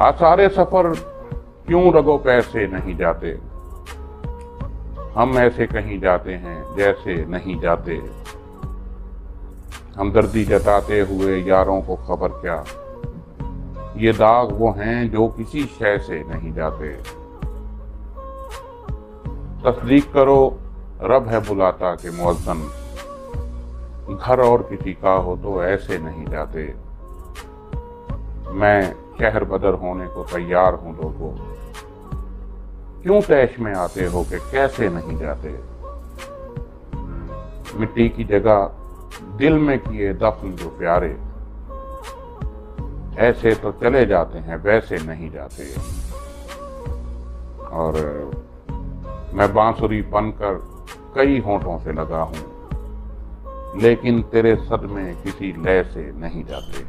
आसारे सफर क्यों रगो पैसे नहीं जाते, हम ऐसे कहीं जाते हैं जैसे नहीं जाते। हमदर्दी जताते हुए यारों को खबर क्या, ये दाग वो हैं जो किसी शय से नहीं जाते। तस्दीक करो रब है बुलाता के मुअज्जन, घर और किसी का हो तो ऐसे नहीं जाते। मैं शहर बदर होने को तैयार हूं लोगों, क्यों तैश में आते हो कि कैसे नहीं जाते। मिट्टी की जगह दिल में किए दफन जो प्यारे, ऐसे तो चले जाते हैं वैसे नहीं जाते। और मैं बांसुरी बनकर कई होंठों से लगा हूं, लेकिन तेरे सदमे किसी लय से नहीं जाते।